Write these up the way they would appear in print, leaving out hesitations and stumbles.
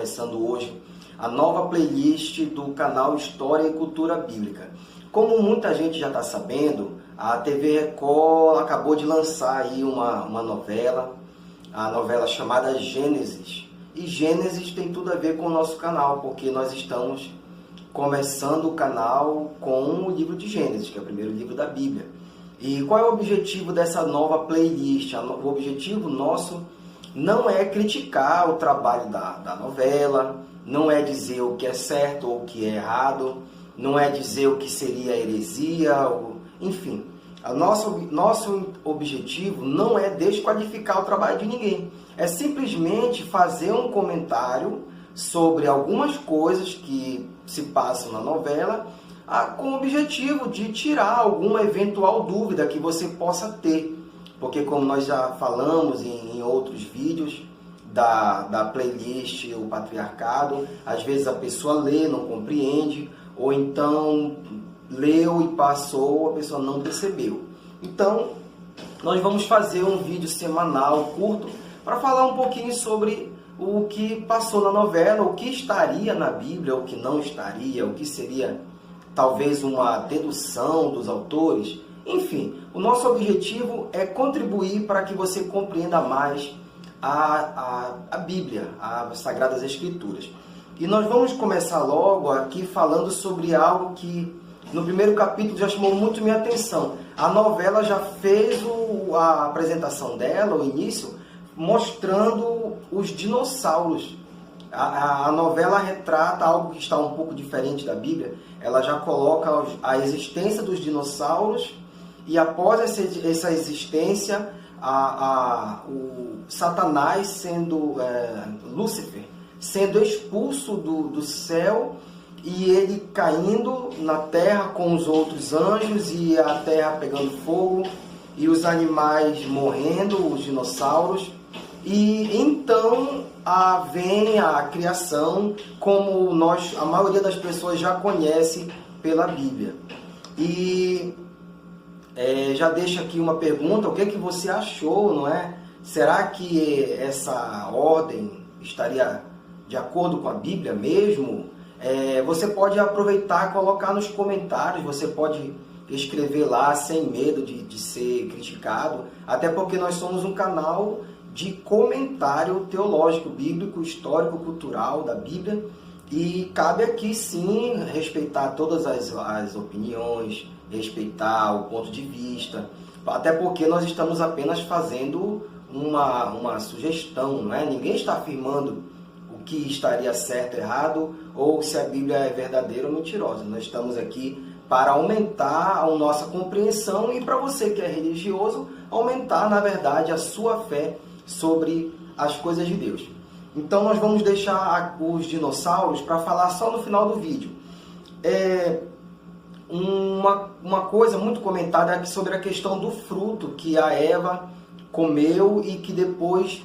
começando hoje a nova playlist do canal História e Cultura Bíblica. Como muita gente já está sabendo, a TV Record acabou de lançar aí uma novela, a novela chamada Gênesis. E Gênesis tem tudo a ver com o nosso canal, porque nós estamos começando o canal com o livro de Gênesis, que é o primeiro livro da Bíblia. E qual é o objetivo dessa nova playlist? O objetivo nosso não é criticar o trabalho da novela, não é dizer o que é certo ou o que é errado, não é dizer o que seria heresia, enfim. Nosso objetivo não é desqualificar o trabalho de ninguém, é simplesmente fazer um comentário sobre algumas coisas que se passam na novela, com o objetivo de tirar alguma eventual dúvida que você possa ter. Porque como nós já falamos em outros vídeos da playlist O Patriarcado, às vezes a pessoa lê, não compreende, ou então leu e passou, a pessoa não percebeu. Então, nós vamos fazer um vídeo semanal curto para falar um pouquinho sobre o que passou na novela, o que estaria na Bíblia, o que não estaria, o que seria talvez uma dedução dos autores. Enfim, o nosso objetivo é contribuir para que você compreenda mais a Bíblia, as Sagradas Escrituras. E nós vamos começar logo aqui falando sobre algo que no primeiro capítulo já chamou muito minha atenção. A novela já fez a apresentação dela, o início, mostrando os dinossauros. A novela retrata algo que está um pouco diferente da Bíblia. Ela já coloca a existência dos dinossauros e após essa existência, o Satanás sendo, Lúcifer, sendo expulso do céu e ele caindo na terra com os outros anjos e a terra pegando fogo e os animais morrendo, os dinossauros. E então vem a criação como a maioria das pessoas já conhece pela Bíblia. E já deixo aqui uma pergunta, o que você achou, não é? Será que essa ordem estaria de acordo com a Bíblia mesmo? Você pode aproveitar e colocar nos comentários, você pode escrever lá sem medo de ser criticado, até porque nós somos um canal de comentário teológico, bíblico, histórico, cultural da Bíblia, e cabe aqui sim respeitar todas as opiniões, respeitar o ponto de vista, até porque nós estamos apenas fazendo uma sugestão, não é? Ninguém está afirmando o que estaria certo, errado, ou se a Bíblia é verdadeira ou mentirosa. Nós estamos aqui para aumentar a nossa compreensão e para você que é religioso, aumentar, na verdade, a sua fé sobre as coisas de Deus. Então nós vamos deixar os dinossauros para falar só no final do vídeo. Uma coisa muito comentada aqui sobre a questão do fruto que a Eva comeu e que depois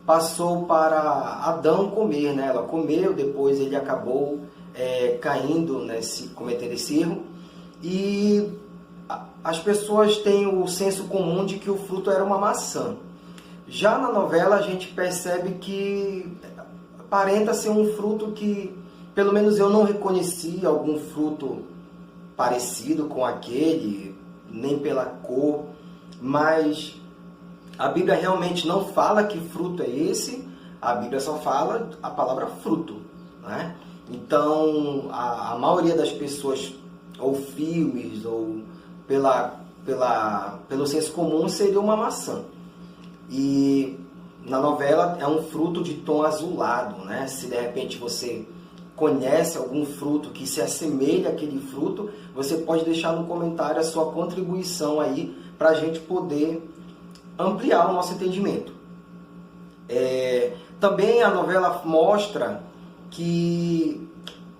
passou para Adão comer, né? Ela comeu, depois ele acabou caindo, cometendo esse erro. E as pessoas têm o senso comum de que o fruto era uma maçã. Já na novela a gente percebe que aparenta ser um fruto que, pelo menos eu não reconheci algum fruto parecido com aquele, nem pela cor, mas a Bíblia realmente não fala que fruto é esse, a Bíblia só fala a palavra fruto, né? Então a maioria das pessoas, ou filmes, ou pelo senso comum, seria uma maçã. E na novela é um fruto de tom azulado, né? Se de repente você conhece algum fruto que se assemelha àquele fruto, você pode deixar no comentário a sua contribuição aí para a gente poder ampliar o nosso entendimento. Também a novela mostra que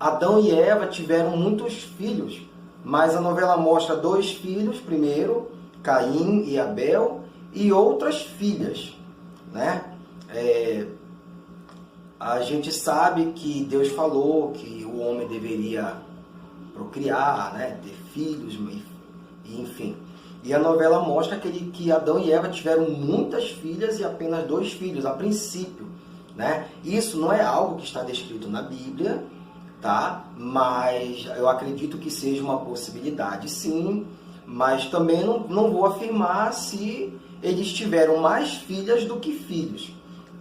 Adão e Eva tiveram muitos filhos, mas a novela mostra 2 filhos primeiro, Caim e Abel, e outras filhas, né? A gente sabe que Deus falou que o homem deveria procriar, né? Ter filhos, enfim. E a novela mostra que Adão e Eva tiveram muitas filhas e apenas 2 filhos, a princípio. né? Isso não é algo que está descrito na Bíblia, tá? Mas eu acredito que seja uma possibilidade, sim, mas também não vou afirmar se eles tiveram mais filhas do que filhos.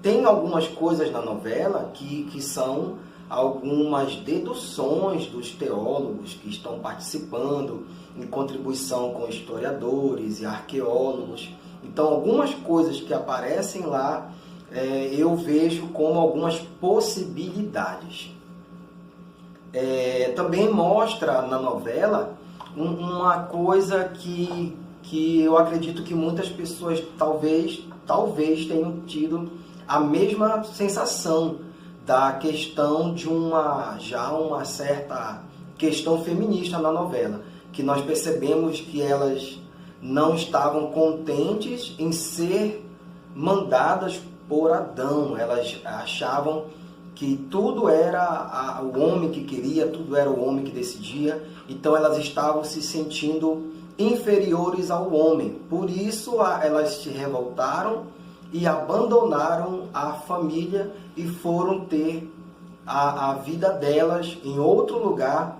Tem algumas coisas na novela que são algumas deduções dos teólogos que estão participando, em contribuição com historiadores e arqueólogos. Então, algumas coisas que aparecem lá, eu vejo como algumas possibilidades. Também mostra na novela uma coisa que eu acredito que muitas pessoas talvez tenham tido a mesma sensação da questão de uma certa questão feminista na novela, que nós percebemos que elas não estavam contentes em ser mandadas por Adão. Elas achavam que tudo era o homem que queria, tudo era o homem que decidia, então elas estavam se sentindo inferiores ao homem. Por isso elas se revoltaram e abandonaram a família e foram ter a vida delas em outro lugar,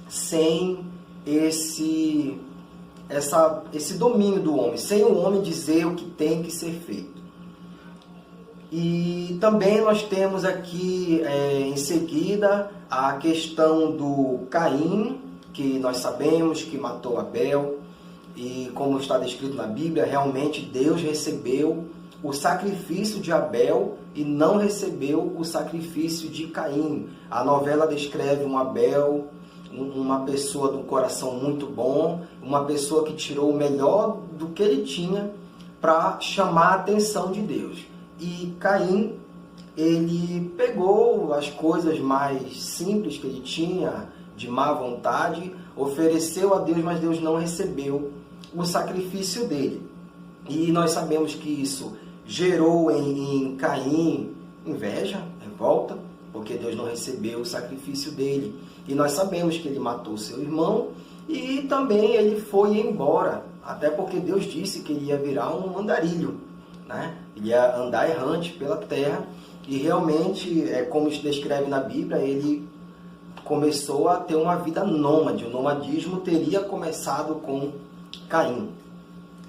sem esse domínio do homem, sem o homem dizer o que tem que ser feito. E também nós temos aqui em seguida a questão do Caim, que nós sabemos que matou Abel, e como está descrito na Bíblia, realmente Deus recebeu o sacrifício de Abel e não recebeu o sacrifício de Caim. A novela descreve um Abel, uma pessoa do coração muito bom, uma pessoa que tirou o melhor do que ele tinha para chamar a atenção de Deus. E Caim, ele pegou as coisas mais simples que ele tinha, de má vontade, ofereceu a Deus, mas Deus não recebeu o sacrifício dele. E nós sabemos que isso gerou em Caim inveja, revolta, porque Deus não recebeu o sacrifício dele. E nós sabemos que ele matou seu irmão e também ele foi embora, até porque Deus disse que ele ia virar um andarilho, né? Ele ia andar errante pela terra e realmente, como isso descreve na Bíblia, ele começou a ter uma vida nômade. O nomadismo teria começado com Caim.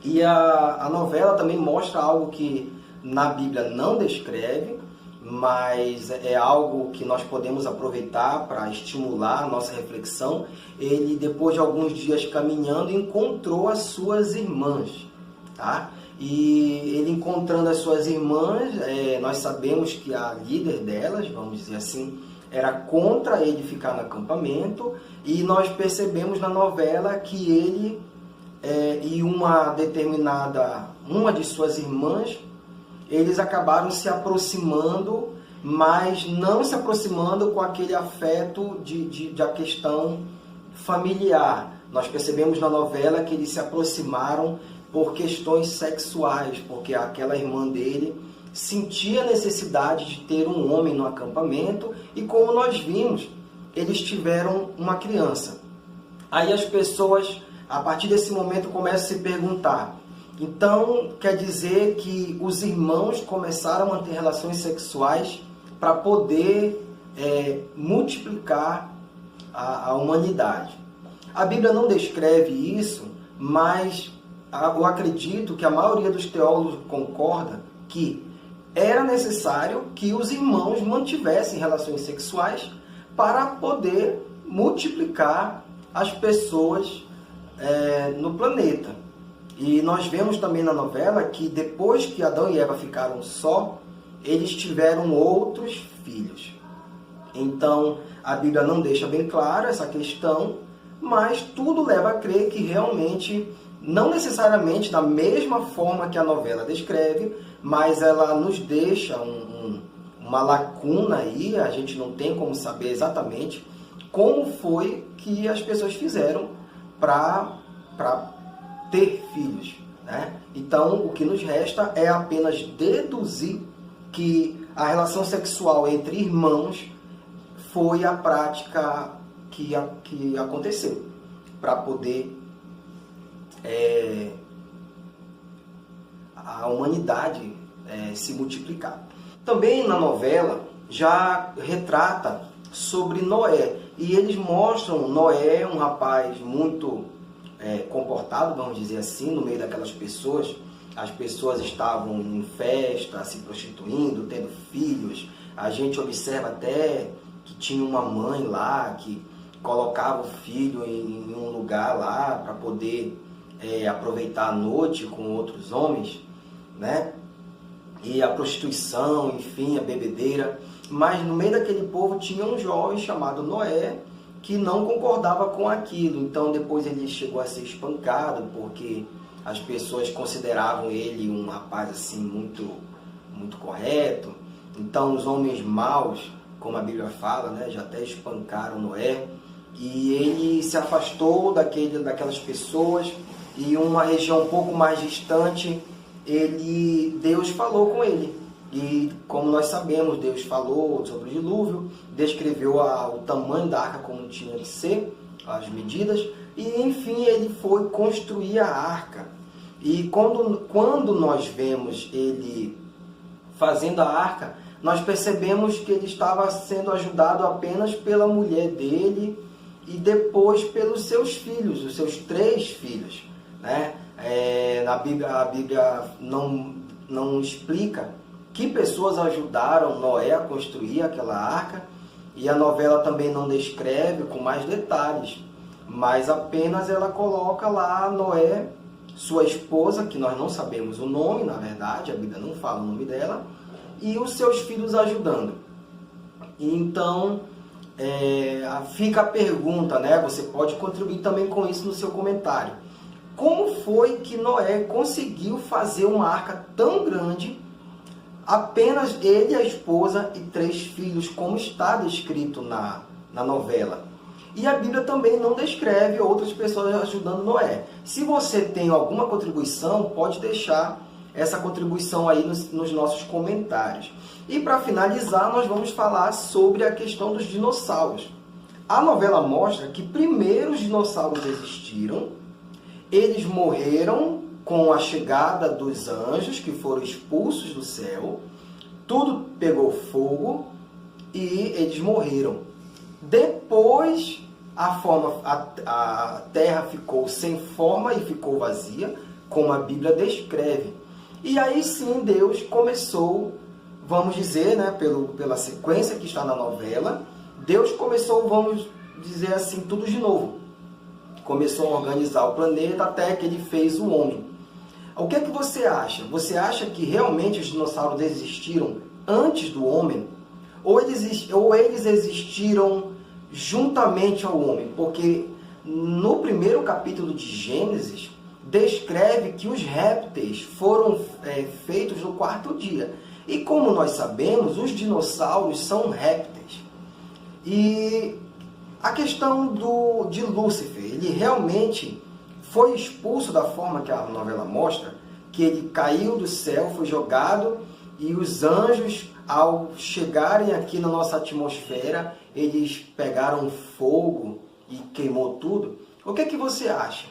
E a novela também mostra algo que na Bíblia não descreve, mas é algo que nós podemos aproveitar para estimular a nossa reflexão. Ele, depois de alguns dias caminhando, encontrou as suas irmãs, tá? E ele encontrando as suas irmãs, nós sabemos que a líder delas, vamos dizer assim, era contra ele ficar no acampamento, e nós percebemos na novela que ele e uma de suas irmãs, eles acabaram se aproximando, mas não se aproximando com aquele afeto da questão familiar. Nós percebemos na novela que eles se aproximaram por questões sexuais, porque aquela irmã dele sentia a necessidade de ter um homem no acampamento, e como nós vimos, eles tiveram uma criança. Aí as pessoas, a partir desse momento, começam a se perguntar, então quer dizer que os irmãos começaram a manter relações sexuais para poder multiplicar a humanidade. A Bíblia não descreve isso, mas eu acredito que a maioria dos teólogos concorda que era necessário que os irmãos mantivessem relações sexuais para poder multiplicar as pessoas no planeta. E nós vemos também na novela que depois que Adão e Eva ficaram só, eles tiveram outros filhos. Então, a Bíblia não deixa bem clara essa questão, mas tudo leva a crer que realmente, não necessariamente da mesma forma que a novela descreve, mas ela nos deixa uma lacuna aí, a gente não tem como saber exatamente como foi que as pessoas fizeram para ter filhos, né? Então, o que nos resta é apenas deduzir que a relação sexual entre irmãos foi a prática que aconteceu para poder a humanidade se multiplicar. Também na novela já retrata sobre Noé, e eles mostram Noé, um rapaz muito comportado, vamos dizer assim, no meio daquelas pessoas. As pessoas estavam em festa, se prostituindo, tendo filhos. A gente observa até que tinha uma mãe lá que colocava o filho em um lugar lá para poder aproveitar a noite com outros homens, né? E a prostituição, enfim, a bebedeira. Mas no meio daquele povo tinha um jovem chamado Noé que não concordava com aquilo. Então depois ele chegou a ser espancado porque as pessoas consideravam ele um rapaz assim muito correto. Então os homens maus, como a Bíblia fala, né, já até espancaram Noé. E ele se afastou daquelas pessoas, e uma região um pouco mais distante, Deus falou com ele. E como nós sabemos, Deus falou sobre o dilúvio, descreveu o tamanho da arca como tinha que ser, as medidas, e enfim ele foi construir a arca. E quando nós vemos ele fazendo a arca, nós percebemos que ele estava sendo ajudado apenas pela mulher dele e depois pelos seus filhos, os seus 3 filhos, né? A Bíblia não explica que pessoas ajudaram Noé a construir aquela arca, e a novela também não descreve com mais detalhes, mas apenas ela coloca lá Noé, sua esposa, que nós não sabemos o nome, na verdade, a Bíblia não fala o nome dela, e os seus filhos ajudando. Então, fica a pergunta, né? Você pode contribuir também com isso no seu comentário. Como foi que Noé conseguiu fazer uma arca tão grande, apenas ele, a esposa e 3 filhos, como está descrito na novela? E a Bíblia também não descreve outras pessoas ajudando Noé. Se você tem alguma contribuição, pode deixar essa contribuição aí nos nossos comentários. E para finalizar, nós vamos falar sobre a questão dos dinossauros. A novela mostra que primeiro os dinossauros existiram, eles morreram com a chegada dos anjos, que foram expulsos do céu, tudo pegou fogo e eles morreram. Depois a terra ficou sem forma e ficou vazia, como a Bíblia descreve. E aí sim Deus começou, vamos dizer, né, pela sequência que está na novela, Deus começou, vamos dizer assim, tudo de novo. Começou a organizar o planeta até que ele fez o homem. O que é que você acha? Você acha que realmente os dinossauros existiram antes do homem? Ou eles existiram juntamente ao homem? Porque no primeiro capítulo de Gênesis, descreve que os répteis foram feitos no 4º dia. E como nós sabemos, os dinossauros são répteis. E a questão de Lúcifer, ele realmente foi expulso da forma que a novela mostra, que ele caiu do céu, foi jogado, e os anjos, ao chegarem aqui na nossa atmosfera, eles pegaram fogo e queimou tudo. O que é que você acha?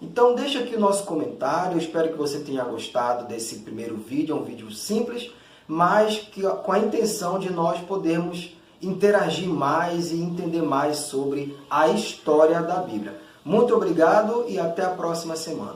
Então deixa aqui o nosso comentário, eu espero que você tenha gostado desse primeiro vídeo, é um vídeo simples, mas com a intenção de nós podermos interagir mais e entender mais sobre a história da Bíblia. Muito obrigado e até a próxima semana.